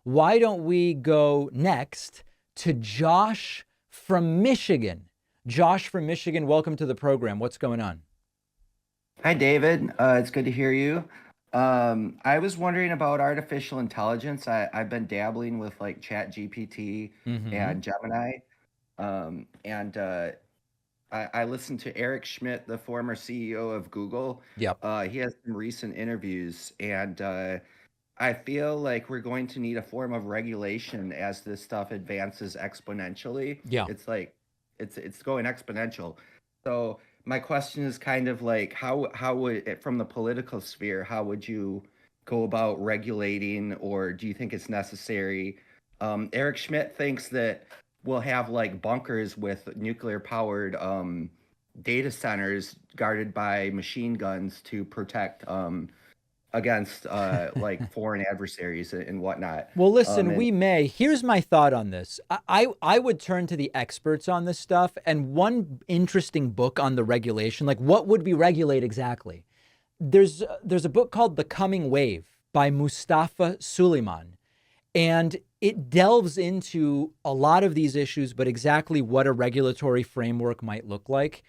Why don't we go next to Josh from Michigan? Josh from Michigan, welcome to the program. What's going on? Hi, David. It's good to hear you. I was wondering about artificial intelligence. I've been dabbling with like ChatGPT Mm-hmm. and Gemini. And I listened to Eric Schmidt, the former CEO of Google. Yep. He has some recent interviews, and I feel like we're going to need a form of regulation as this stuff advances exponentially. Yeah. It's like it's going exponential. So my question is kind of like how would it, from the political sphere, how would you go about regulating, or do you think it's necessary? Eric Schmidt thinks that we'll have like bunkers with nuclear powered data centers guarded by machine guns to protect against like foreign adversaries and whatnot. Well, listen, And we may. Here's my thought on this. I would turn to the experts on this stuff. And one interesting book on the regulation, like what would we regulate exactly? There's a book called The Coming Wave by Mustafa Suleiman. And it delves into a lot of these issues, but exactly what a regulatory framework might look like.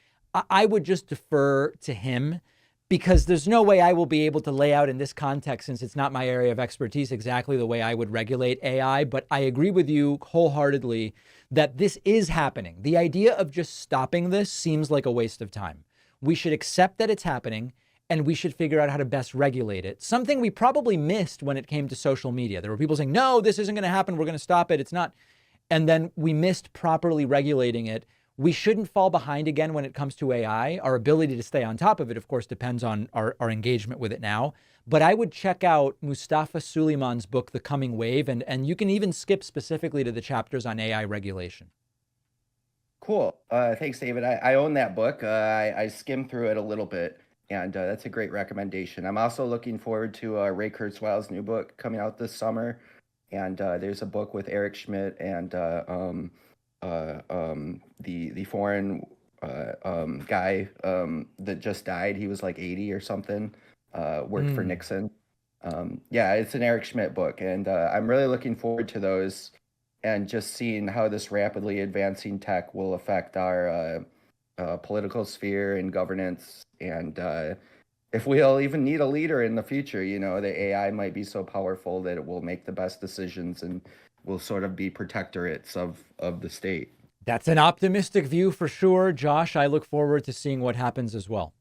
I would just defer to him because there's no way I will be able to lay out in this context, since it's not my area of expertise, exactly the way I would regulate AI. But I agree with you wholeheartedly that this is happening. The idea of just stopping this seems like a waste of time. We should accept that it's happening and we should figure out how to best regulate it. Something we probably missed when it came to social media. There were people saying, no, this isn't going to happen. We're going to stop it. It's not. And then we missed properly regulating it. We shouldn't fall behind again when it comes to AI. Our ability to stay on top of it, of course, depends on our engagement with it now. But I would check out Mustafa Suleiman's book, The Coming Wave, and you can even skip specifically to the chapters on AI regulation. cool. Thanks, David. I own that book. I skimmed through it a little bit, and that's a great recommendation. I'm also looking forward to Ray Kurzweil's new book coming out this summer. And there's a book with Eric Schmidt and the foreign guy that just died. He was like 80 or something. Worked for Mm. Nixon. Yeah, it's an Eric Schmidt book, and I'm really looking forward to those and just seeing how this rapidly advancing tech will affect our political sphere and governance, and if we'll even need a leader in the future. The AI might be so powerful that it will make the best decisions and will sort of be protectorates of the state. That's an optimistic view for sure. Josh, I look forward to seeing what happens as well.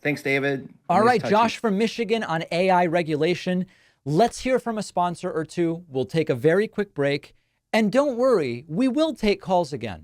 Thanks, David. All Nice right, touching. Josh from Michigan on AI regulation. Let's hear from a sponsor or two. We'll take a very quick break. And don't worry, we will take calls again.